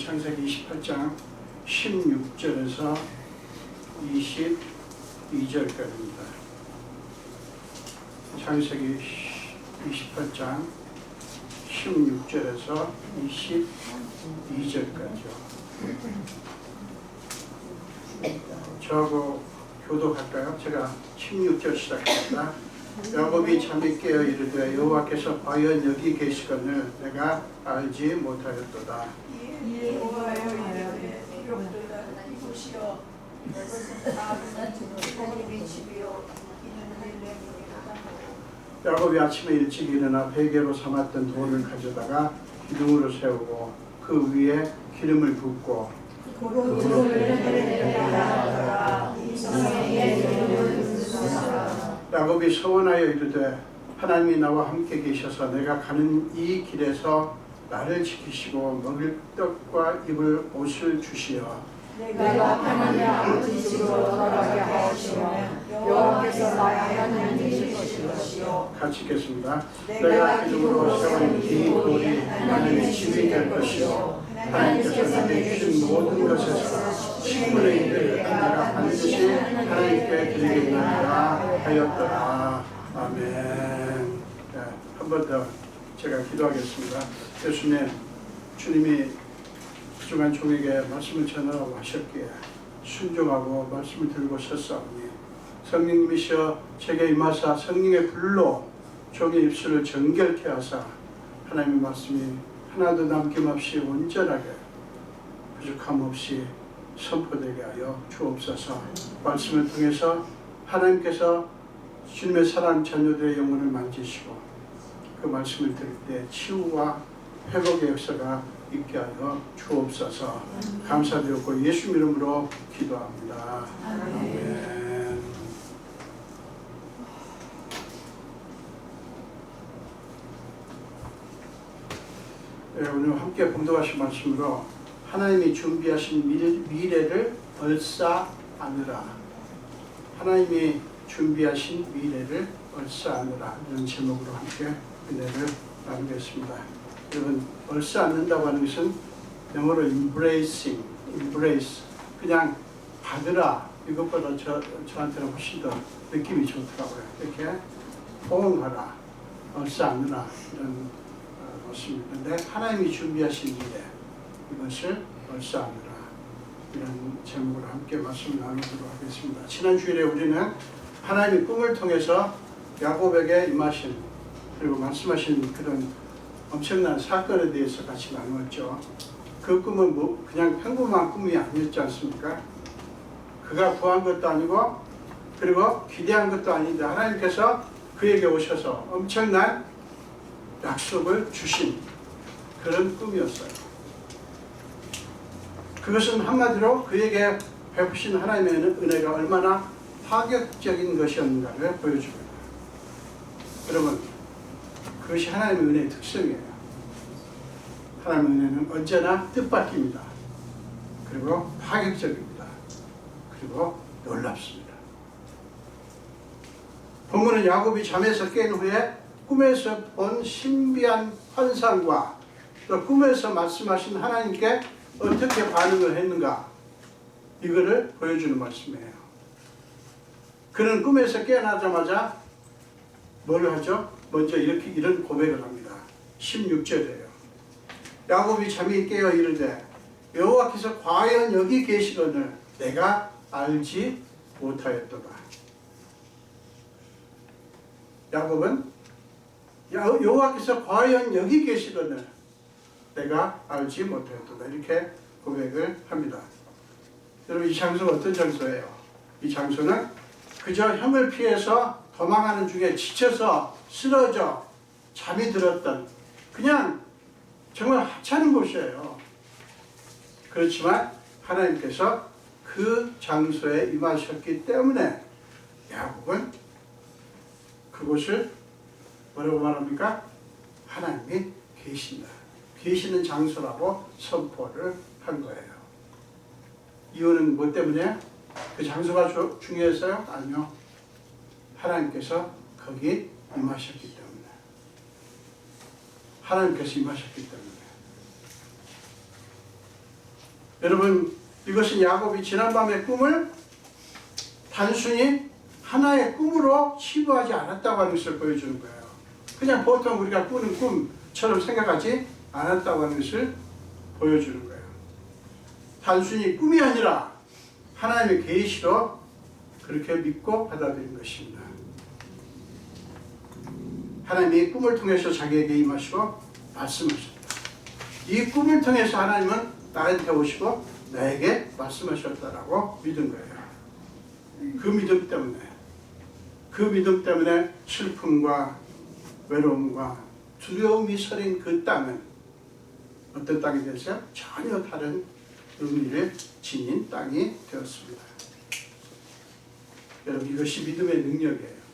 창세기 28장 16절에서 22절까지입니다. 창세기 28장 16절에서 22절까지요. 저하고 교독할까요? 제가 16절 시작합니다. 야곱이 잠이 깨어 이르되 여호와께서 과연 여기 계시거늘 내가 알지 못하였도다. 여호와여 이르되 이롭도다 이곳이여 이것은 하나님의 집이요 이는 헬렘이니라. 야곱이 아침에 일찍 일어나 베개로 삼았던 돌을 가져다가 기둥으로 세우고 그 위에 기름을 붓고 야곱이 서원하여 이르되 하나님이 나와 함께 계셔서 내가 가는 이 길에서 나를 지키시고 먹을 떡과 입을 옷을 주시어 내가 하나님 아버지 집으로 돌아가게 하시며 여호와께서 나의 하나님이 되실 것이요. 같이 읽겠습니다. 내가 기둥으로 세운 이 돌이 하나님의 집이 될 것이요 하나님께서 내게 주신 모든 것에서 10분의 1을 내가 반드시 하나님께 드리겠나이다 하였더라. 아멘. 네, 한 번 더 제가 기도하겠습니다. 예수님, 주님이 그중한 종에게 말씀을 전하라고 하셨기에 순종하고 말씀을 들고 섰사오니 성령님이시여 제게 임하사 성령의 불로 종의 입술을 정결케 하사 하나님의 말씀이 하나도 남김없이 온전하게 부족함 없이 선포되게 하여 주옵소서. 말씀을 통해서 하나님께서 주님의 사랑 자녀들의 영혼을 만지시고 그 말씀을 들을 때 치유와 회복의 역사가 있게 하여 주옵소서. 감사드렸고 예수 이름으로 기도합니다. 아멘. 네, 오늘 함께 봉독하신 말씀으로 하나님이 준비하신 미래를 얼싸 안으라. 하나님이 준비하신 미래를 얼싸 안으라. 이런 제목으로 함께 은혜를 나누겠습니다. 여러분, 얼싸 안는다고 하는 것은 영어로 embrace, 그냥 받으라. 이것보다 저한테는 훨씬 더 느낌이 좋더라고요. 이렇게 포옹하라, 얼싸 안으라 이런 것입니다. 하나님이 준비하신 미래, 이것을 얼싸 안으라 이런 제목으로 함께 말씀을 나누도록 하겠습니다. 지난 주일에 우리는 하나님의 꿈을 통해서 야곱에게 임하신 그리고 말씀하신 그런 엄청난 사건에 대해서 같이 나누었죠. 그 꿈은 그냥 평범한 꿈이 아니었지 않습니까? 그가 구한 것도 아니고 그리고 기대한 것도 아닌데 하나님께서 그에게 오셔서 엄청난 약속을 주신 그런 꿈이었어요. 그것은 한마디로 그에게 베푸신 하나님의 은혜가 얼마나 파격적인 것이었는가를 보여줍니다. 여러분, 그것이 하나님의 은혜의 특성이에요. 하나님의 은혜는 언제나 뜻밖입니다. 그리고 파격적입니다. 그리고 놀랍습니다. 본문은 야곱이 잠에서 깬 후에 꿈에서 본 신비한 환상과 또 꿈에서 말씀하신 하나님께 어떻게 반응을 했는가 이거를 보여주는 말씀이에요. 그는 꿈에서 깨어나자마자 뭘 하죠? 먼저 이런 고백을 합니다. 16절이에요. 야곱이 잠이 깨어 이르되 여호와께서 과연 여기 계시거늘 내가 알지 못하였도다. 야곱은 여호와께서 과연 여기 계시거늘 내가 알지 못하였도다. 이렇게 고백을 합니다. 여러분, 이 장소가 어떤 장소예요? 이 장소는 그저 형을 피해서 도망하는 중에 지쳐서 쓰러져 잠이 들었던 그냥 정말 하찮은 곳이에요. 그렇지만 하나님께서 그 장소에 임하셨기 때문에 야곱은 그곳을 뭐라고 말합니까? 하나님이 계신다. 계시는 장소라고 선포를 한 거예요. 이유는 뭐 때문에? 그 장소가 중요해서요? 아니요. 하나님께서 거기 임하셨기 때문에. 하나님께서 임하셨기 때문에. 여러분, 이것은 야곱이 지난밤의 꿈을 단순히 하나의 꿈으로 치부하지 않았다고 하는 것을 보여주는 거예요. 그냥 보통 우리가 꾸는 꿈처럼 생각하지 않았다고 하는 것을 보여주는 거예요. 단순히 꿈이 아니라 하나님의 계시로 그렇게 믿고 받아들인 것입니다. 하나님이 꿈을 통해서 자기에게 임하시고 말씀하셨다. 이 꿈을 통해서 하나님은 나한테 오시고 나에게 말씀하셨다라고 믿은 거예요. 그 믿음 때문에 슬픔과 외로움과 두려움이 서린 그 땅은 어떤 땅이 되었어요? 전혀 다른 의미를 지닌 땅이 되었습니다. 여러분, 이것이 믿음의 능력이에요.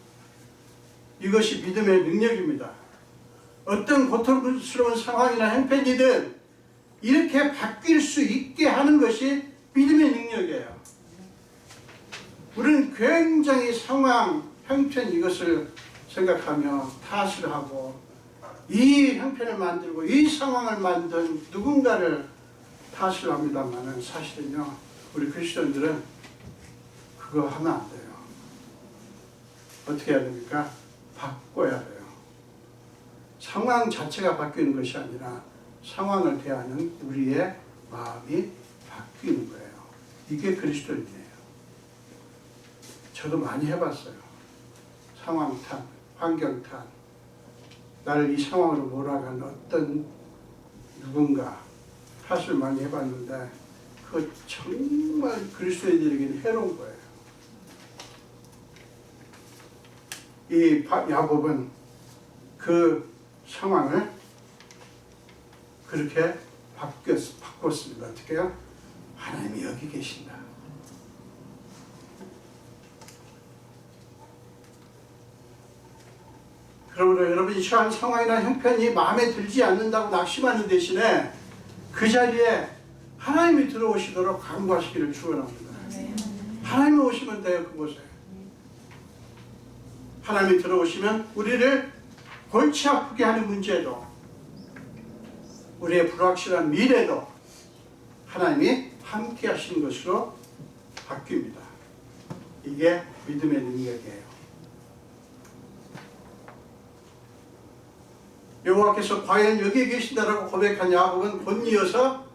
이것이 믿음의 능력입니다. 어떤 고통스러운 상황이나 형편이든 이렇게 바뀔 수 있게 하는 것이 믿음의 능력이에요. 우리는 굉장히 상황, 형편 이것을 생각하며 탓을 하고 이 형편을 만들고 이 상황을 만든 누군가를 탓을 합니다만 사실은요, 우리 크리스천들은 그거 하면 안 돼요. 어떻게 해야 됩니까? 바꿔야 돼요. 상황 자체가 바뀌는 것이 아니라 상황을 대하는 우리의 마음이 바뀌는 거예요. 이게 그리스도인이에요. 저도 많이 해봤어요. 상황 탓, 환경 탓, 나를 이 상황으로 몰아간 어떤 누군가 탓을 많이 해봤는데 그거 정말 그리스도인들에게는 해로운 거예요. 이 야곱은 그 상황을 그렇게 바꿨습니다. 어떻게 해요? 하나님이 여기 계신다. 그러므로 여러분이 처한 상황이나 형편이 마음에 들지 않는다고 낙심하는 대신에 그 자리에 하나님이 들어오시도록 간구하시기를 축원합니다. 하나님이 오시면 돼요. 그곳에 하나님이 들어오시면 우리를 골치 아프게 하는 문제도, 우리의 불확실한 미래도 하나님이 함께 하시는 것으로 바뀝니다. 이게 믿음의 능력이에요. 여호와께서 과연 여기에 계신다라고 고백한 야곱은 곧 이어서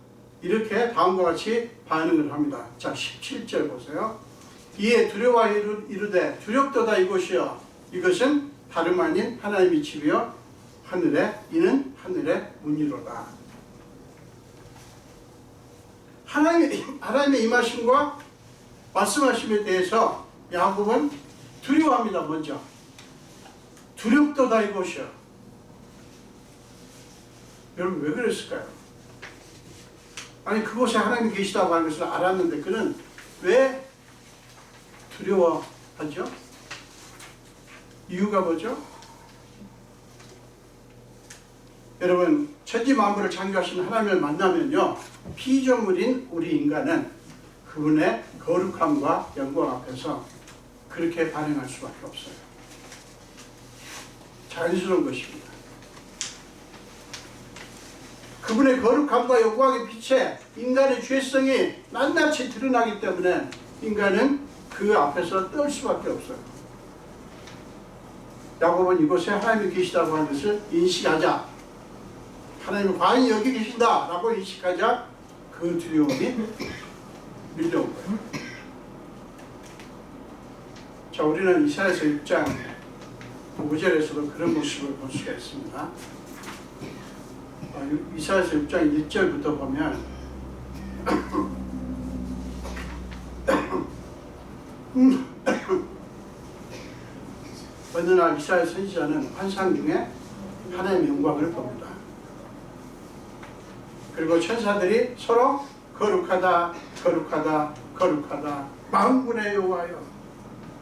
이렇게 다음과 같이 반응을 합니다. 자, 17절 보세요. 이에 두려워하여 이르되 두렵도다 이곳이여, 이것은 다름 아닌 하나님의 집이여 이는 하늘의 문이로다. 하나님의 임하심과 말씀하심에 대해서 야곱은 두려워합니다. 먼저 두렵도다 이곳이여. 여러분, 왜 그랬을까요? 아니, 그곳에 하나님이 계시다고 하는 것을 알았는데 그는 왜 두려워하죠? 이유가 뭐죠? 여러분, 천지 만물을 창조하신 하나님을 만나면요, 피조물인 우리 인간은 그분의 거룩함과 영광 앞에서 그렇게 반응할 수밖에 없어요. 자연스러운 것입니다. 그분의 거룩함과 영광의 빛에 인간의 죄성이 낱낱이 드러나기 때문에 인간은 그 앞에서 떨 수밖에 없어요. 야곱은 이곳에 하나님이 계시다고 하는 것을 인식하자, 하나님이 과연 여기 계신다 라고 인식하자 그 두려움이 밀려온 거예요. 자, 우리는 이사야서 6장 5절에서도 그런 모습을 볼 수가 있습니다. 이사야서 6장 1절부터 보면 어느 날 이사야 선지자는 환상 중에 하나님의 영광을 봅니다. 그리고 천사들이 서로 거룩하다 거룩하다 거룩하다 만군의 여호와여,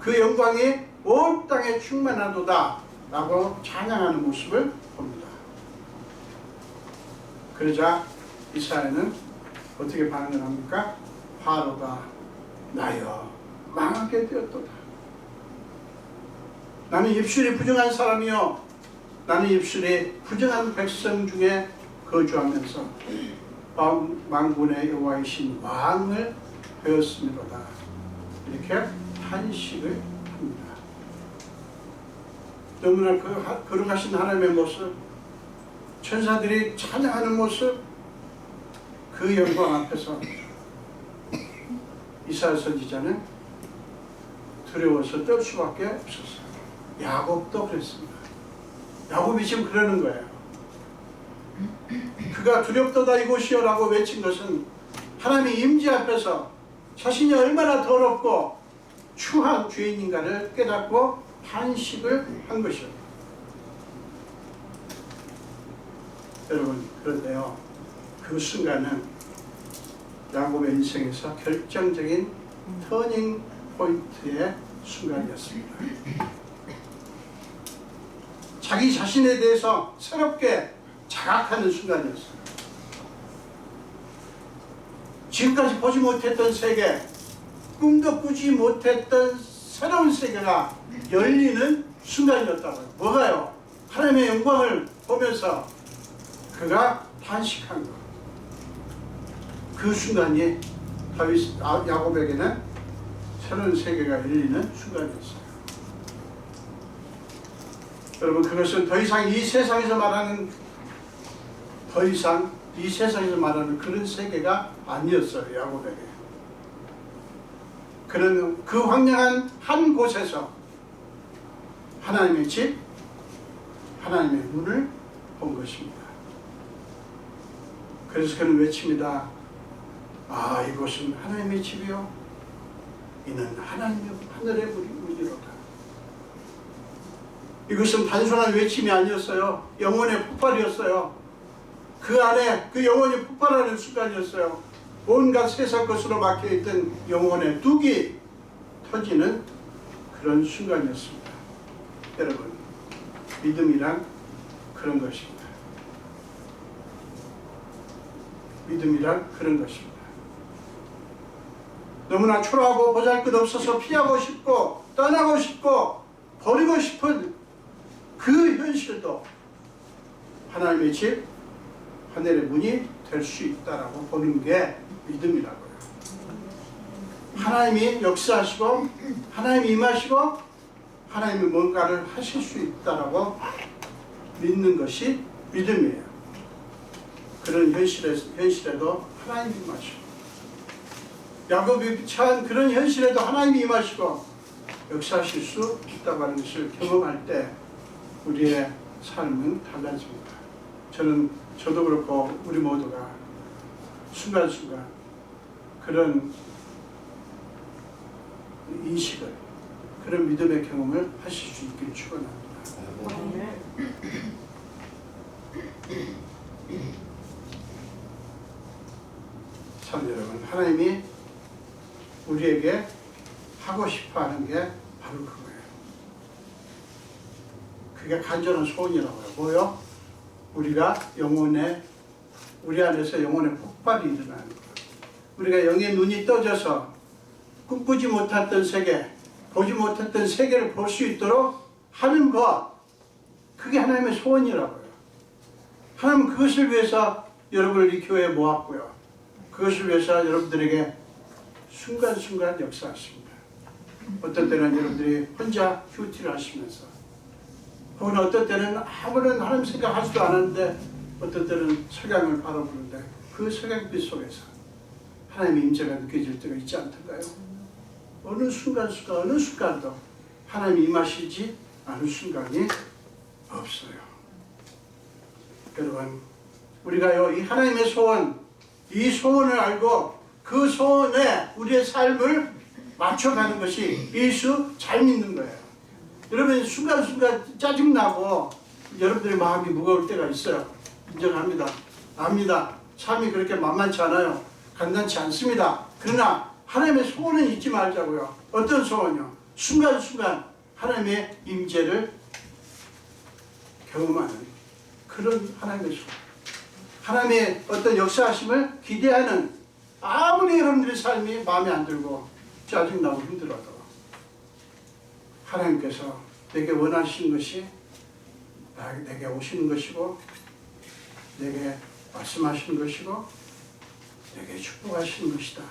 그 영광이 온 땅에 충만하도다 라고 찬양하는 모습을 봅니다. 그러자 이사야는 어떻게 반응을 합니까? 화로가 나여 망하게 되었도다. 나는 입술이 부정한 사람이요, 나는 입술이 부정한 백성 중에 거주하면서 만군의 여호와이신 왕을 배웠음이로다. 이렇게 탄식을 합니다. 너무나 거룩하신 하나님의 모습, 천사들이 찬양하는 모습, 그 영광 앞에서 이사야 선지자는 두려워서 떨 수밖에 없었어요. 야곱도 그랬습니다. 야곱이 지금 그러는 거예요. 그가 두렵도다 이곳이여라고 외친 것은 하나님의 임재 앞에서 자신이 얼마나 더럽고 추한 죄인인가를 깨닫고 탄식을 한 것이요. 여러분, 그런데요, 그 순간은 야곱의 인생에서 결정적인 터닝 포인트의 순간이었습니다. 자기 자신에 대해서 새롭게 자각하는 순간이었어요. 지금까지 보지 못했던 세계, 꿈도 꾸지 못했던 새로운 세계가 열리는 순간이었다고요. 뭐가요? 하나님의 영광을 보면서 그가 탄식한 것. 그 순간이 야곱에게는 새로운 세계가 열리는 순간이었어요. 여러분, 그것은 더 이상 이 세상에서 말하는 그런 세계가 아니었어요. 야곱에게. 그는 그 황량한 한 곳에서 하나님의 집, 하나님의 문을 본 것입니다. 그래서 그는 외칩니다. 아, 이곳은 하나님의 집이요, 이는 하나님의 하늘의 문이로다. 이것은 단순한 외침이 아니었어요. 영혼의 폭발이었어요. 그 안에 그 영혼이 폭발하는 순간이었어요. 온갖 세상 것으로 막혀있던 영혼의 뚝이 터지는 그런 순간이었습니다. 여러분, 믿음이란 그런 것입니다. 믿음이란 그런 것입니다. 너무나 초라하고 보잘것없어서 피하고 싶고 떠나고 싶고 버리고 싶은 그 현실도 하나님의 집, 하늘의 문이 될 수 있다라고 보는 게 믿음이라고요. 하나님이 역사하시고 하나님이 임하시고 하나님이 뭔가를 하실 수 있다라고 믿는 것이 믿음이에요. 그런 현실에도 하나님이 임하시고, 야곱이 처한 그런 현실에도 하나님이 임하시고 역사하실 수 있다고 하는 것을 경험할 때 우리의 삶은 달라집니다. 저도 그렇고 우리 모두가 순간순간 그런 인식을, 그런 믿음의 경험을 하실 수 있기를 축원합니다. 참, 여러분, 하나님이 우리에게 하고 싶어하는 게 바로 그거예요. 그게 간절한 소원이라고요. 뭐요? 우리가 우리 안에서 영혼의 폭발이 일어나는 거예요. 우리가 영의 눈이 떠져서 꿈꾸지 못했던 세계, 보지 못했던 세계를 볼 수 있도록 하는 것, 그게 하나님의 소원이라고요. 하나님은 그것을 위해서 여러분을 이 교회에 모았고요. 그것을 위해서 여러분들에게 순간순간 역사하십니다. 어떤 때는 여러분들이 혼자 큐티를 하시면서, 혹은 어떤 때는 아무런 하나님 생각하지도 않았는데 어떤 때는 석양을 바라보는데 그 석양빛 속에서 하나님의 임재가 느껴질 때가 있지 않던가요? 어느 순간도 하나님이 임하시지 않은 순간이 없어요. 여러분, 우리가요, 이 하나님의 소원, 이 소원을 알고 그 소원에 우리의 삶을 맞춰가는 것이 예수 잘 믿는 거예요. 여러분, 순간순간 짜증나고 여러분들의 마음이 무거울 때가 있어요. 인정합니다. 압니다. 삶이 그렇게 만만치 않아요. 간단치 않습니다. 그러나 하나님의 소원은 잊지 말자고요. 어떤 소원이요? 순간순간 하나님의 임재를 경험하는 그런 하나님의 소원. 하나님의 어떤 역사하심을 기대하는, 아무리 여러분들의 삶이 마음에 안 들고 짜증나고 힘들어도 하나님께서 내게 원하시는 것이 내게 오시는 것이고, 내게 말씀하시는 것이고, 내게 축복하시는 것이다.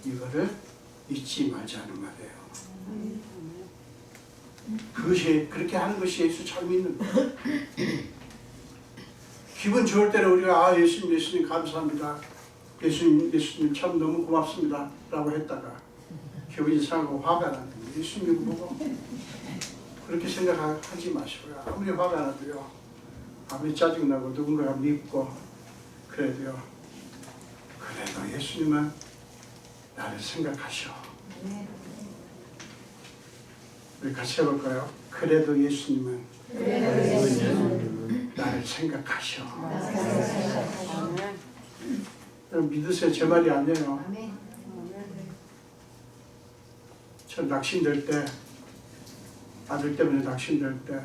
이거를 잊지 말자는 말이에요. 그것이 그렇게 하는 것이 예수 잘 믿는 거예요. 기분 좋을 때는 우리가 예수님 감사합니다. 예수님 참 너무 고맙습니다. 라고 했다가 기분이 상하고 화가 나는 예수님 보고 그렇게 생각하지 마시고요. 아무리 화가 나도요. 아무리 짜증나고 누군가가 밉고 그래도요. 그래도 예수님은 나를 생각하셔. 우리 같이 해볼까요? 그래도 예수님은 나를 생각하셔. 여러분 믿으세요. 제 말이 아니에요. 저 낙심될 때, 아들 때문에 낙심될 때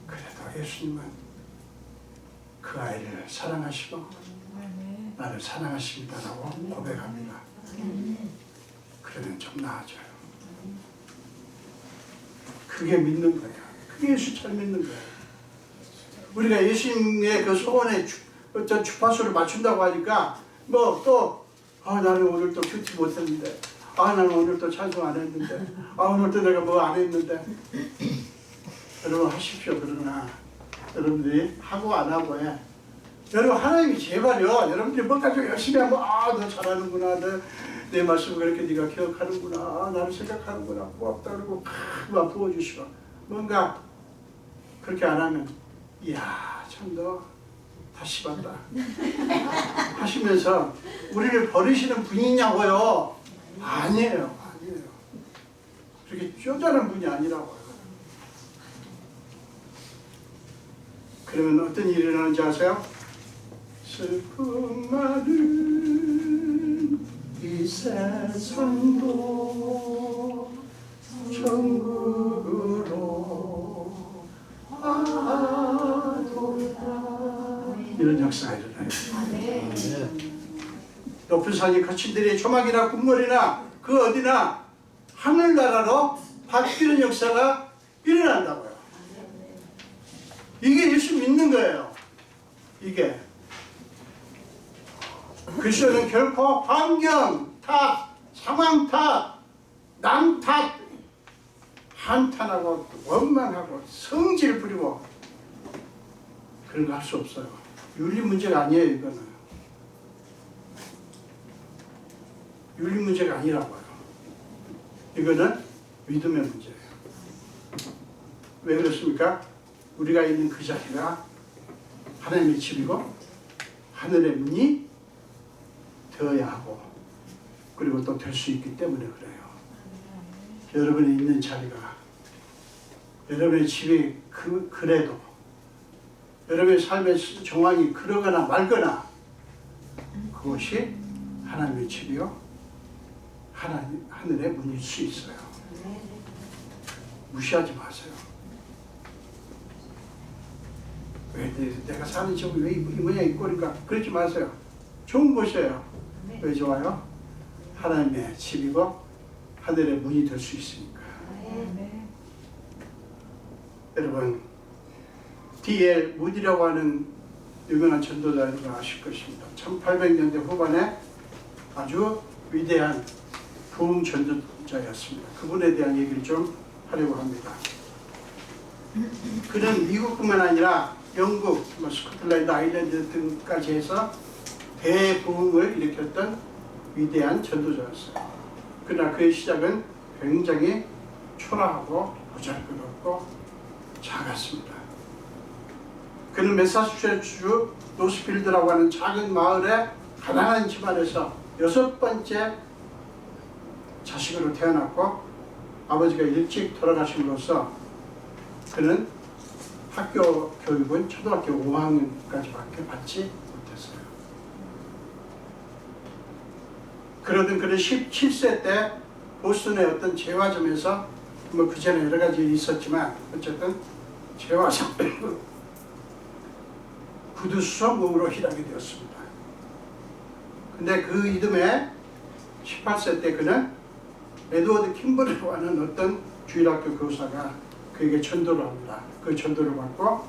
그래도 예수님은 그 아이를 사랑하시고 나를 사랑하십니다라고 고백합니다. 그러면 좀 나아져요. 그게 믿는 거야. 그게 예수 잘 믿는 거야. 우리가 예수님의 그 소원에 어떤 주파수를 맞춘다고 하니까 뭐 또 나는 오늘 또 큐티 못했는데 나는 오늘 또 찬송 안 했는데 오늘 또 내가 뭐 안 했는데 여러분 하십시오. 그러나 여러분들이 하고 안 하고 해. 여러분 하나님이 제발요. 여러분들이 뭐 가지고 열심히 하면 너 잘하는구나. 내 말씀을 그렇게 네가 기억하는구나. 나를 생각하는구나. 고맙다 그러고 막 부어주시고 뭔가 그렇게 안 하면 이야 참 너 다시 봤다 하시면서 우리를 버리시는 분이냐고요. 아니에요. 그렇게 쪼잔한 분이 아니라고요. 그러면 어떤 일이 일어나는지 아세요? 슬픔 많은 이 세상도 천국으로 아도다. 이런 역사가 일어나요. 높은 산이 거친 들의 조막이나 군머리나 그 어디나 하늘나라로 바뀌는 역사가 일어난다고요. 이게 예수 믿는 거예요. 이게 그리스도는 결코 환경 탓, 상황 탓, 남 탓, 한탄하고 원망하고 성질 부리고 그런 거 할 수 없어요. 윤리 문제가 아니에요. 이거는 윤리 문제가 아니라고요. 이거는 믿음의 문제예요. 왜 그렇습니까? 우리가 있는 그 자리가 하나님의 집이고 하늘의 문이 되어야 하고 그리고 또 될 수 있기 때문에 그래요. 여러분이 있는 자리가 여러분의 집이 그래도 여러분의 삶의 정황이 그러거나 말거나 그것이 하나님의 집이요 하늘의 문일 수 있어요. 무시하지 마세요. 왜 내가 사는 집은 왜 이 모양 이 꼴인가 그러지 마세요. 좋은 곳이에요. 왜 좋아요? 하나님의 집이고 하늘의 문이 될 수 있으니까. 여러분 D.L. 무디라고 하는 유명한 전도자 여러분 아실 것입니다. 1800년대 후반에 아주 위대한 부흥 전도자였습니다. 그분에 대한 얘기를 좀 하려고 합니다. 그는 미국뿐만 아니라 영국, 스코틀랜드, 아일랜드 등까지 해서 대부흥을 일으켰던 위대한 전도자였어요. 그러나 그의 시작은 굉장히 초라하고 보잘것없고 작았습니다. 그는 매사추세츠 노스필드라고 하는 작은 마을의 가난한 집안에서 6번째 자식으로 태어났고 아버지가 일찍 돌아가심으로써 그는 학교 교육은 초등학교 5학년까지밖에 받지 못했어요. 그러던 그는 17세 때 보스턴의 어떤 제과점에서 뭐 그 전에 여러 가지 일이 있었지만 어쨌든 제과점 구두 수선공으로 일하게 되었습니다. 근데 그 이듬해 18세 때 그는 에드워드 킴버리라고 하는 어떤 주일학교 교사가 그에게 전도를 합니다. 그 전도를 받고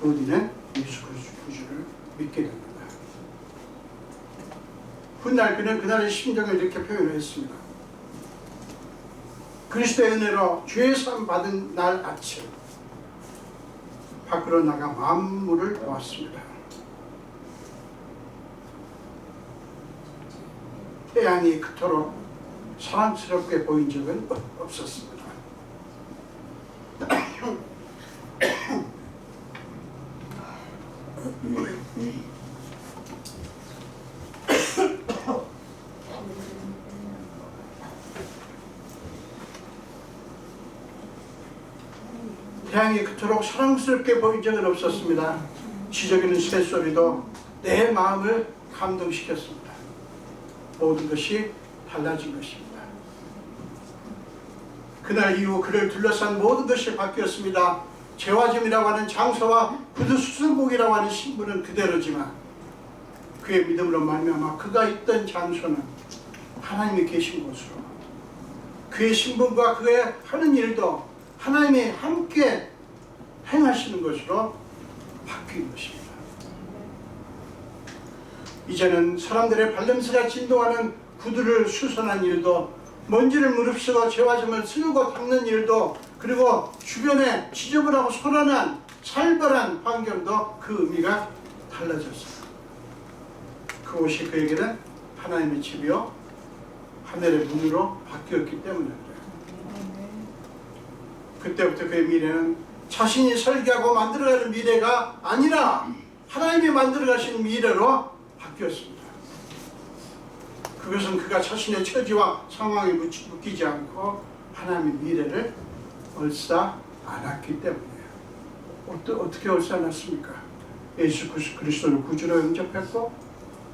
로디는 예수 그리스도를 믿게 됩니다. 훗날 그는 그날의 심정을 이렇게 표현했습니다. 그리스도의 은혜로 죄 사함 받은 날 아침 밖으로 나가 만물을 보았습니다. 태양이 그토록 사랑스럽게 보인 적은 없었습니다. 태양이 그토록 사랑스럽게 보인 적은 없었습니다. 지저귀는 새소리도 내 마음을 감동시켰습니다. 모든 것이 달라진 것입니다. 그날 이후 그를 둘러싼 모든 것이 바뀌었습니다. 재화점이라고 하는 장소와 구두 수술복이라고 하는 신분은 그대로지만 그의 믿음으로 말미암아 그가 있던 장소는 하나님이 계신 곳으로, 그의 신분과 그의 하는 일도 하나님이 함께 행하시는 것으로 바뀐 것입니다. 이제는 사람들의 발냄새가 진동하는 구두를 수선한 일도, 먼지를 무릅쓰고 재화점을 쓸고 닦는 일도, 그리고 주변에 지저분하고 소란한 살벌한 환경도 그 의미가 달라졌어요. 그곳이 그에게는 하나님의 집이요 하늘의 문으로 바뀌었기 때문에 그래요. 그때부터 그의 미래는 자신이 설계하고 만들어가는 미래가 아니라 하나님이 만들어가신 미래로 바뀌었습니다. 그것은 그가 자신의 처지와 상황에 묶이지 않고 하나님의 미래를 얼싸 안았기 때문이에요. 어떻게 얼싸 안았습니까? 예수 그리스도를 구주로 영접했고,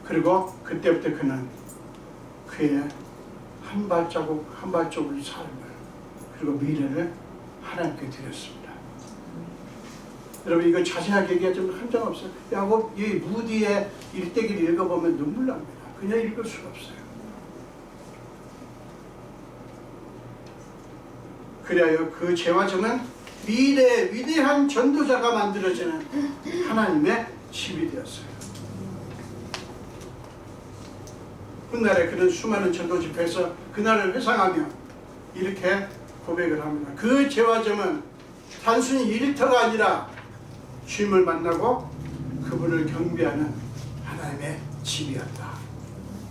그리고 그때부터 그는 그의 한 발자국 한 발자국의 삶을, 그리고 미래를 하나님께 드렸습니다. 여러분, 이거 자세하게 얘기하자면 한정 없어요. 야곱 이 무디의 일대기를 읽어보면 눈물 납니다. 그냥 읽을 수가 없어요. 그래야 그 재화점은 미래의 위대한 전도자가 만들어지는 하나님의 집이 되었어요. 훗날에 그는 수많은 전도 집회에서 그날을 회상하며 이렇게 고백을 합니다. 그 재화점은 단순히 일터가 아니라 주님을 만나고 그분을 경배하는 하나님의 집이었다.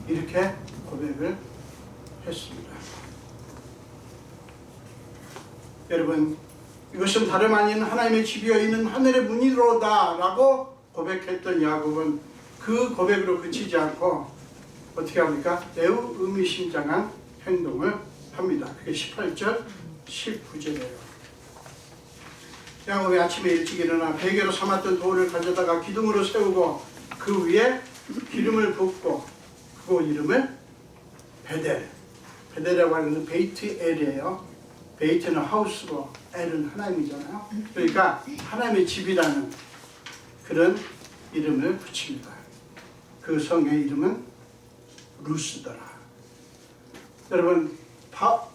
이렇게 고백을 했습니다. 여러분, 이것은 다름 아닌 하나님의 집이여 있는 하늘의 문이로다 라고 고백했던 야곱은 그 고백으로 그치지 않고 어떻게 합니까? 매우 의미심장한 행동을 합니다. 그게 18절, 19절이에요. 야곱이 아침에 일찍 일어나 베개로 삼았던 돌을 가져다가 기둥으로 세우고 그 위에 기름을 붓고 그곳 이름을 베델이라고 하는 베이트 엘이에요. 베이트는 하우스고 엘은 하나님이잖아요. 그러니까 하나님의 집이라는 그런 이름을 붙입니다. 그 성의 이름은 루스더라. 여러분,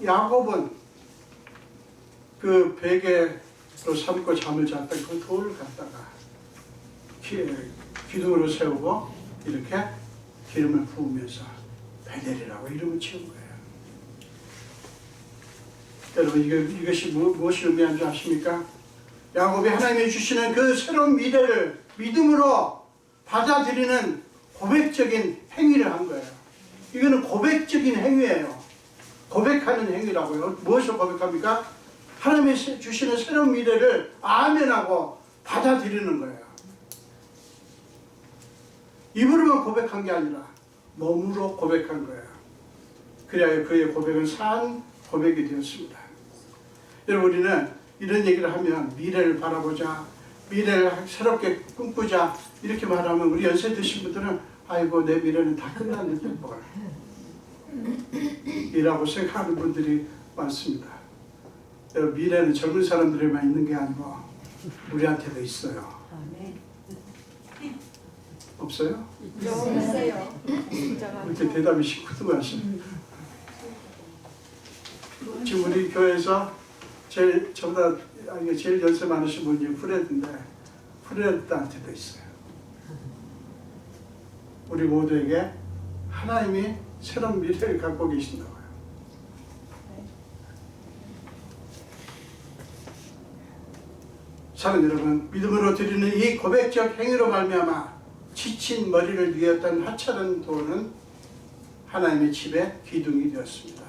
야곱은 그 베개로 삼고 잠을 잤다 그 돌을 갖다가 기둥으로 세우고 이렇게 기름을 부으면서 베델이라고 이름을 지은 거예요. 여러분, 이것이 무엇을 의미하는 줄 아십니까? 야곱이 하나님이 주시는 그 새로운 미래를 믿음으로 받아들이는 고백적인 행위를 한 거예요. 이거는 고백적인 행위예요. 고백하는 행위라고요. 무엇을 고백합니까? 하나님이 주시는 새로운 미래를 아멘하고 받아들이는 거예요. 입으로만 고백한 게 아니라 몸으로 고백한 거예요. 그래야 그의 고백은 산 고백이 되었습니다. 여러분, 우리는 이런 얘기를 하면 미래를 바라보자, 미래를 새롭게 꿈꾸자 이렇게 말하면 우리 연세 드신 분들은 아이고 내 미래는 다 끝났는데 뭘 이라고 생각하는 분들이 많습니다. 여러분, 미래는 젊은 사람들에만 있는 게 아니고 우리한테도 있어요. 없어요? 있어요. 이렇게 대답이 시큰둥하시네. 지금 우리 교회에서 저보다 제일 연세 많으신 분이 프레드인데 프레드한테도 있어요. 우리 모두에게 하나님이 새로운 미래를 갖고 계신다고요. 사랑하는 여러분, 믿음으로 드리는 이 고백적 행위로 말미암아 지친 머리를 누였던 하찮은 돌은 하나님의 집의 기둥이 되었습니다.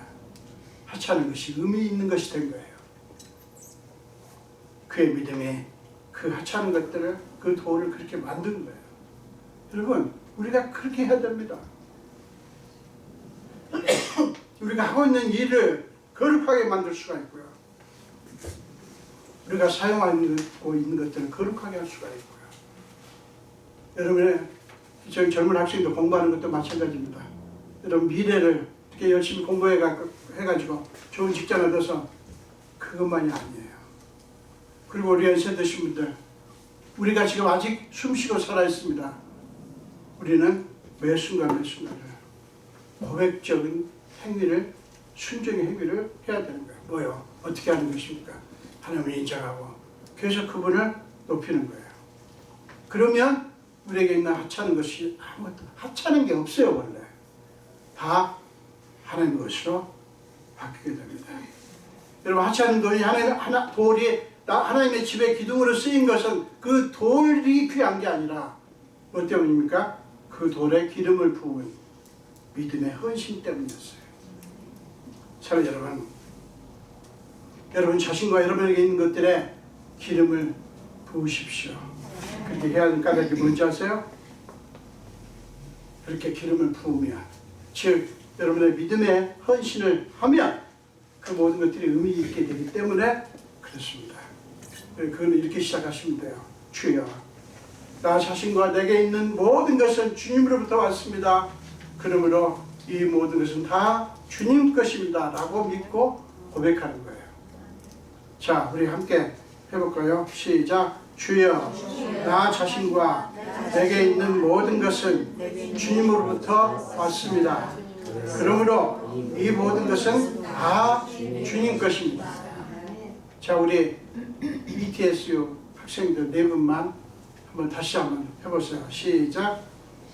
하찮은 것이 의미 있는 것이 된 거예요. 그의 믿음이 그 하찮은 것들을, 그 돌을 그렇게 만든 거예요. 여러분, 우리가 그렇게 해야 됩니다. 우리가 하고 있는 일을 거룩하게 만들 수가 있고요. 우리가 사용하고 있는 것들을 거룩하게 할 수가 있고요. 여러분의 저희 젊은 학생들 공부하는 것도 마찬가지입니다. 여러분 미래를 이렇게 열심히 공부해가지고 좋은 직장 얻어서 그것만이 아니에요. 그리고 우리 연세 드신 분들, 우리가 지금 아직 숨쉬고 살아있습니다. 우리는 매 순간 매 순간을 고백적인 행위를, 순종의 행위를 해야 되는 거예요. 뭐요? 어떻게 하는 것입니까? 하나님을 인정하고 계속 그분을 높이는 거예요. 그러면 우리에게 있는 하찮은 것이 아무것도 하찮은 게 없어요. 원래 다 하나님 것으로 바뀌게 됩니다. 여러분, 하찮은 돌이 돌이 하나님의 집의 기둥으로 쓰인 것은 그 돌이 귀한 게 아니라 뭐 때문입니까? 그 돌에 기름을 부은 믿음의 헌신 때문이었어요. 사랑하는 여러분 자신과 여러분에게 있는 것들에 기름을 부으십시오. 그렇게 해야 하는 까닭이 뭔지 아세요? 그렇게 기름을 부으면, 즉 여러분의 믿음의 헌신을 하면 그 모든 것들이 의미 있게 되기 때문에 그렇습니다. 그거는 이렇게 시작하시면 돼요. 주여, 나 자신과 내게 있는 모든 것은 주님으로부터 왔습니다. 그러므로 이 모든 것은 다 주님 것입니다 라고 믿고 고백하는 거예요. 자, 우리 함께 해볼까요? 시작. 주여, 나 자신과 내게 있는 모든 것은 주님으로부터 왔습니다. 그러므로 이 모든 것은 다 주님 것입니다. 자, 우리 ETSU 학생들 4분만 다시 한번 해보세요. 시작.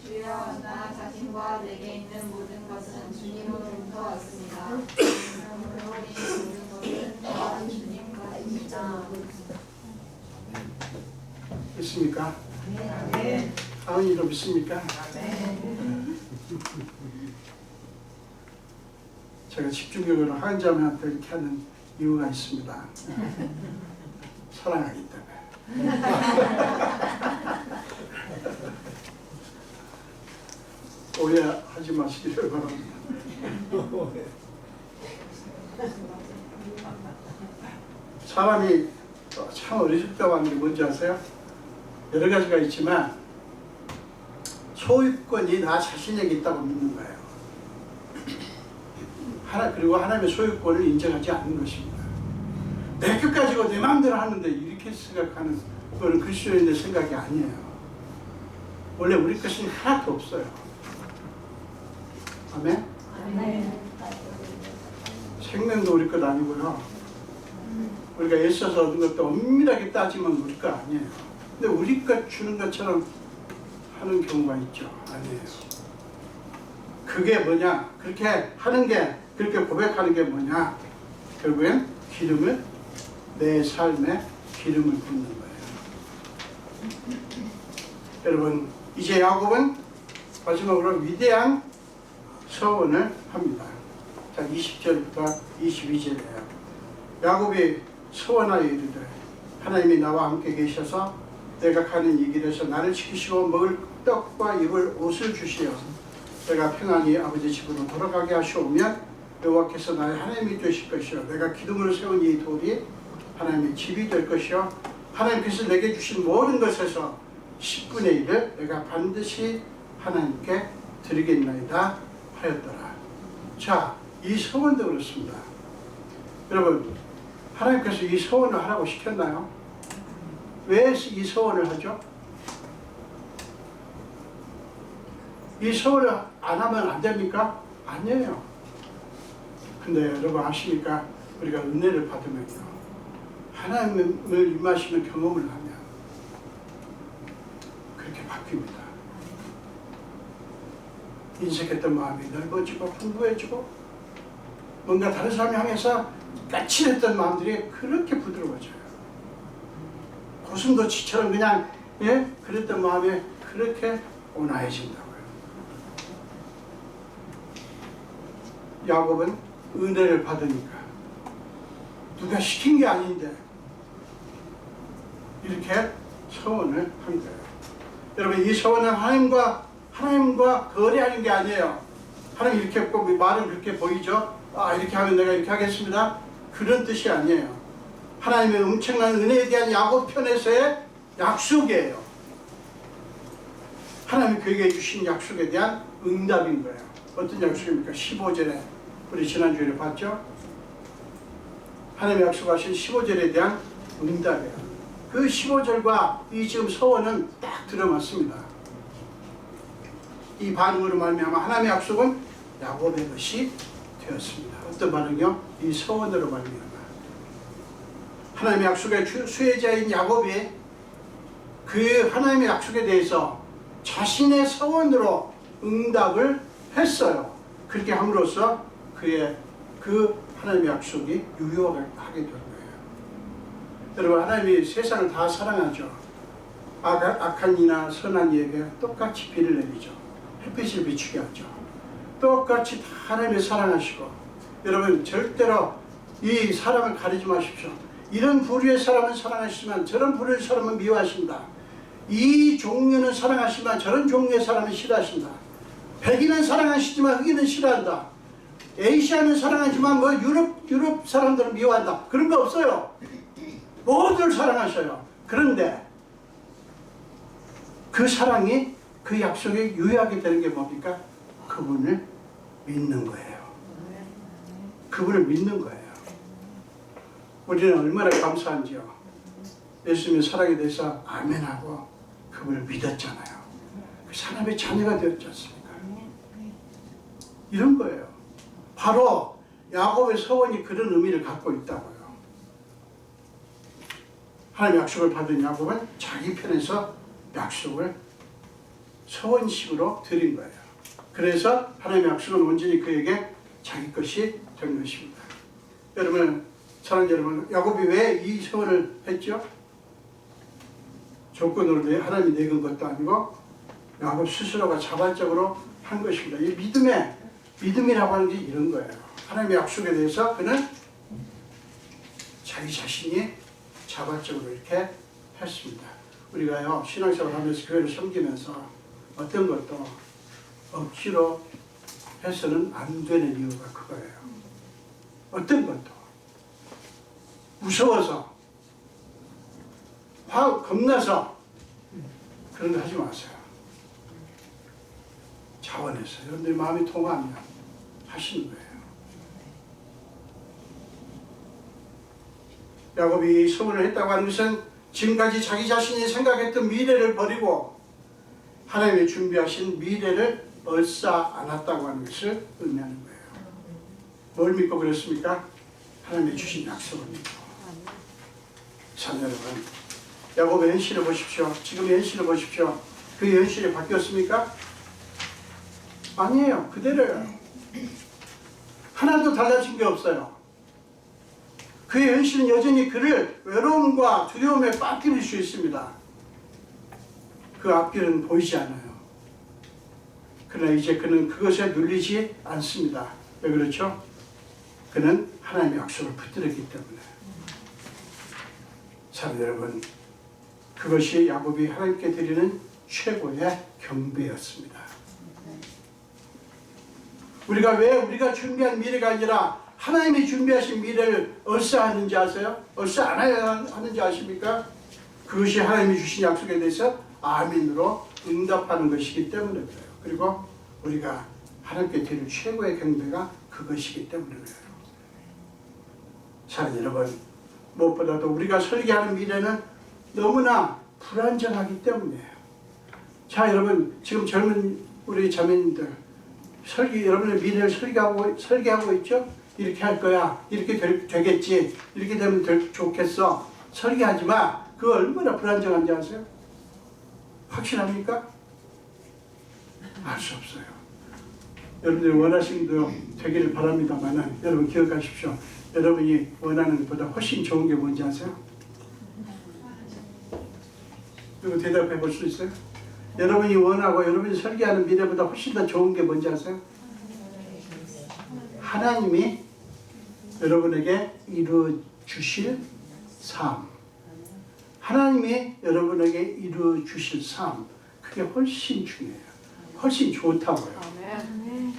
주여, 나 자신과 내게 있는 모든 것은 주님으로부터 왔습니다. 그러므로 이 모든 것은 다 주님 것입니다. 믿습니까? 네. 아은이도 믿습니까? 제가 집중적으로 하은자매한테 이렇게 하는 이유가 있습니다. 사랑하기 때문에. 오해하지 마시기를 바랍니다. 사람이 참 어리석다고 하는 게 뭔지 아세요? 여러 가지가 있지만 소유권이 나 자신에게 있다고 믿는 거예요. 그리고 하나님의 소유권을 인정하지 않는 것입니다. 내 것 가지고 내 마음대로 하는데 이렇게 생각하는 그거는 그리스도인의 생각이 아니에요. 원래 우리 것은 하나도 없어요. 아멘? 아멘. 생명도 우리 것 아니고요. 우리가 애써서 얻은 것도 엄밀하게 따지면 우리 것 아니에요. 근데 우리 것 주는 것처럼 하는 경우가 있죠. 아니에요. 그게 뭐냐? 그렇게 하는 게, 그렇게 고백하는 게 뭐냐? 결국엔 기름을, 내 삶에 기름을 붓는 거예요. 여러분, 이제 야곱은 마지막으로 위대한 서원을 합니다. 자, 20절부터 22절이에요. 야곱이 서원하여 이르되, 하나님이 나와 함께 계셔서 내가 가는 이 길에서 나를 지키시고 먹을 떡과 입을 옷을 주시어 내가 평안히 아버지 집으로 돌아가게 하시오면 여호와께서 나의 하나님이 되실 것이요 내가 기둥으로 세운 이 돌이 하나님의 집이 될 것이요 하나님께서 내게 주신 모든 것에서 10분의 1을 내가 반드시 하나님께 드리겠나이다 하였더라. 자, 이 서원도 그렇습니다. 여러분, 하나님께서 이 서원을 하라고 시켰나요? 왜 이 서원을 하죠? 이 서원을 안 하면 안 됩니까? 아니에요. 근데 여러분 아십니까? 우리가 은혜를 받으면요, 하나님을 임하시는 경험을 하면 그렇게 바뀝니다. 인색했던 마음이 넓어지고 풍부해지고 뭔가 다른 사람 향해서 까칠했던 마음들이 그렇게 부드러워져요. 고슴도치처럼 그냥 그랬던 마음이 그렇게 온화해진다고요. 야곱은 은혜를 받으니까 누가 시킨 게 아닌데 이렇게 서원을 한 거예요. 여러분, 이 서원은 하나님과 거래하는 게 아니에요. 하나님 이렇게 꼭 말은 그렇게 보이죠? 이렇게 하면 내가 이렇게 하겠습니다. 그런 뜻이 아니에요. 하나님의 엄청난 은혜에 대한 야곱 편에서의 약속이에요. 하나님이 그에게 주신 약속에 대한 응답인 거예요. 어떤 약속입니까? 15절에 우리 지난주에 봤죠? 하나님이 약속하신 15절에 대한 응답이에요. 그 15절과 이 지금 서원은 딱 들어맞습니다. 이 반응으로 말미암아 하나님의 약속은 야곱의 것이 되었습니다. 어떤 반응이요? 이 서원으로 말미암아 하나님의 약속의 수혜자인 야곱이 그 하나님의 약속에 대해서 자신의 서원으로 응답을 했어요. 그렇게 함으로써 그의 그 하나님의 약속이 유효하게 된 거예요. 여러분, 하나님이 세상을 다 사랑하죠. 악한 이나 선한 이에게 똑같이 비를 내리죠. 햇빛을 비추게 하죠. 똑같이 다 하나님이 사랑하시고, 여러분 절대로 이 사랑을 가리지 마십시오. 이런 부류의 사람은 사랑하시지만 저런 부류의 사람은 미워하신다. 이 종류는 사랑하시지만 저런 종류의 사람은 싫어하신다. 백인은 사랑하시지만 흑인은 싫어한다. 에이시아는 사랑하지만 유럽 사람들은 미워한다. 그런 거 없어요. 모두를 사랑하셔요. 그런데 그 사랑이 그 약속에 유효하게 되는 게 뭡니까? 그분을 믿는 거예요. 그분을 믿는 거예요. 우리는 얼마나 감사한지요. 예수님의 사랑에 대해서 아멘하고 그분을 믿었잖아요. 그 하나님의 자녀가 되었지 않습니까? 이런 거예요. 바로 야곱의 서원이 그런 의미를 갖고 있다고요. 하나님의 약속을 받은 야곱은 자기 편에서 약속을 서원식으로 드린 거예요. 그래서 하나님의 약속은 온전히 그에게 자기 것이 된 것입니다. 여러분, 사랑하는 여러분, 야곱이 왜 이 서원을 했죠? 조건으로 하나님이 내건 것도 아니고 야곱 스스로가 자발적으로 한 것입니다. 이 믿음이라고 하는 게 이런 거예요. 하나님의 약속에 대해서 그는 자기 자신이 자발적으로 이렇게 했습니다. 우리가요, 신앙생활 하면서 교회를 섬기면서 어떤 것도 억지로 해서는 안 되는 이유가 그거예요. 어떤 것도 무서워서 겁나서 그런 거 하지 마세요. 자원해서 여러분들 마음이 통하면 하시는 거예요. 야곱이 서원을 했다고 하는 것은 지금까지 자기 자신이 생각했던 미래를 버리고 하나님이 준비하신 미래를 얼싸 안았다고 하는 것을 의미하는 거예요. 뭘 믿고 그랬습니까? 하나님이 주신 약속을 믿고. 참 여러분, 야곱의 현실을 보십시오. 지금의 현실을 보십시오. 그 현실이 바뀌었습니까? 아니에요. 그대로예요. 하나도 달라진 게 없어요. 그의 현실은 여전히 그를 외로움과 두려움에 빠뜨릴 수 있습니다. 그 앞길은 보이지 않아요. 그러나 이제 그는 그것에 눌리지 않습니다. 왜 그렇죠? 그는 하나님의 약속을 붙들었기 때문에. 사랑하는 여러분, 그것이 야곱이 하나님께 드리는 최고의 경배였습니다. 우리가 준비한 미래가 아니라 하나님이 준비하신 미래를 얼싸하는지 아세요? 얼싸 안 하는지 아십니까? 그것이 하나님이 주신 약속에 대해서 아멘으로 응답하는 것이기 때문에 그래요. 그리고 우리가 하나님께 드릴 최고의 경배가 그것이기 때문에 그래요. 사랑하는 여러분, 무엇보다도 우리가 설계하는 미래는 너무나 불안정하기 때문이에요. 자, 여러분, 지금 젊은 우리 자매님들 여러분의 미래를 설계하고 있죠? 이렇게 할 거야. 이렇게 되겠지. 이렇게 되면 좋겠어. 설계하지 마. 그거 얼마나 불안정한지 아세요? 확실합니까? 알 수 없어요. 여러분들이 원하시는 대로 되기를 바랍니다만 여러분 기억하십시오. 여러분이 원하는 것보다 훨씬 좋은 게 뭔지 아세요? 이거 대답해 볼 수 있어요? 여러분이 원하고 여러분이 설계하는 미래보다 훨씬 더 좋은 게 뭔지 아세요? 하나님이 여러분에게 이루어 주실 삶. 하나님이 여러분에게 이루어 주실 삶. 그게 훨씬 중요해요. 훨씬 좋다고요. 아멘.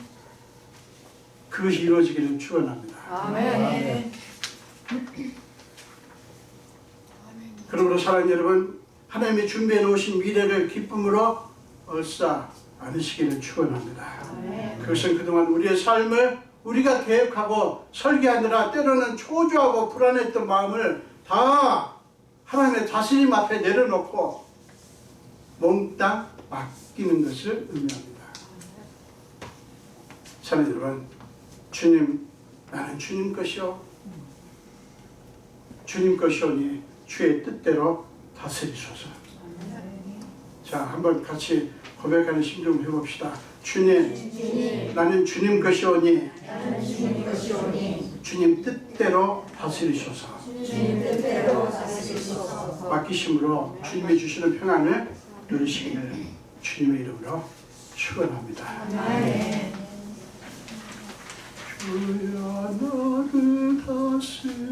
그것이 이루어지기를 축원합니다. 아멘. 그러므로 사랑하는 여러분, 하나님이 준비해 놓으신 미래를 기쁨으로 얼싸 안으시기를 축원합니다. 그것은 그동안 우리의 삶을 우리가 계획하고 설계하느라 때로는 초조하고 불안했던 마음을 다 하나님의 다스림 앞에 내려놓고 몽땅 맡기는 것을 의미합니다. 사랑하는 여러분, 주님, 나는 주님 것이요 주님 것이오니 주의 뜻대로 다스리소서. 자, 한번 같이 고백하는 심정을 해봅시다. 주님, 나는 주님 것이오니 주님 뜻대로 다스리소서. 맡기심으로 주님이 주시는 평안을 누리시기를 주님의 이름으로 축원합니다. 주여 나를 다스리소서.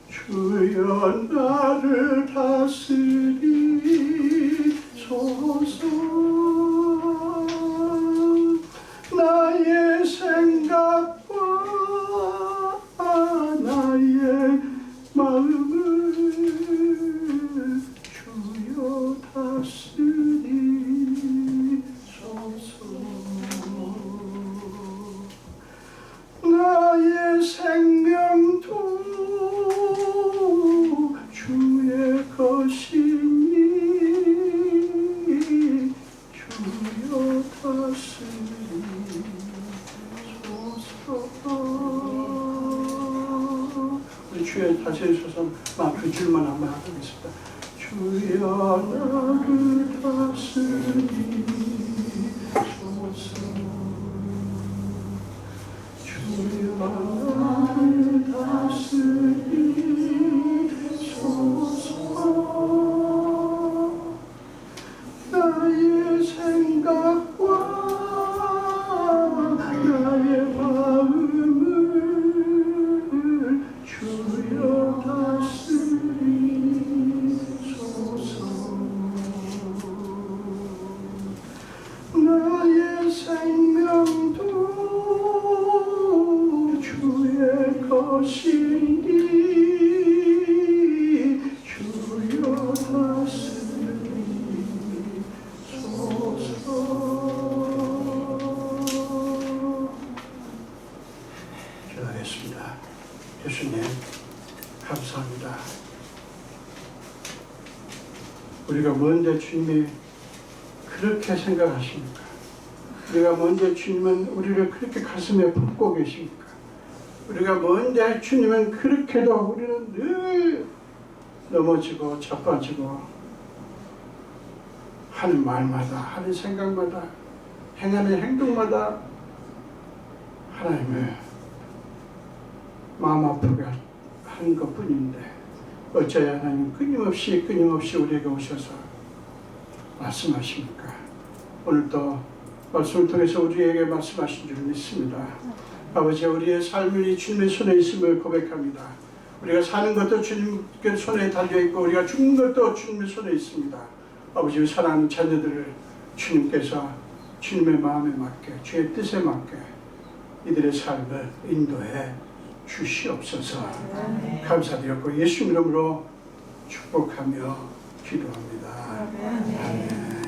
주여 나를 다스리소서. 나의 생각과 나의 마음을 주여 다스리소서. 나의 생명도 주의 것이니 주여 다스리소서. 우리 주의 다스리소서 두 줄만 한번 하겠습니다. 주여 나를 다스리소서. 주여 나를 다스리소서. 나의 생각과 나의 마음을 주여 다스리소서. 나의 생명도 주의 것이니 주여 다스리소서. 기도하겠습니다. 예수님 감사합니다. 우리가 뭔데 주님이 그렇게 생각하십니까? 우리가 뭔데 주님은 우리를 그렇게 가슴에 품고 계십니까? 우리가 뭔데 주님은 그렇게도 우리는 늘 넘어지고 자빠지고 하는 말마다 하는 생각마다 행하는 행동마다 하나님을 마음 아프게 하는 것뿐인데 어찌하여 하나님 끊임없이 우리에게 오셔서 말씀하십니까? 오늘도 말씀을 통해서 우리에게 말씀하신 줄 믿습니다. 아버지, 우리의 삶이 주님의 손에 있음을 고백합니다. 우리가 사는 것도 주님의 손에 달려있고 우리가 죽는 것도 주님의 손에 있습니다. 아버지, 사랑하는 자녀들을 주님께서 주님의 마음에 맞게 주의 뜻에 맞게 이들의 삶을 인도해 주시옵소서. 감사드렸고 예수 이름으로 축복하며 기도합니다. 아멘.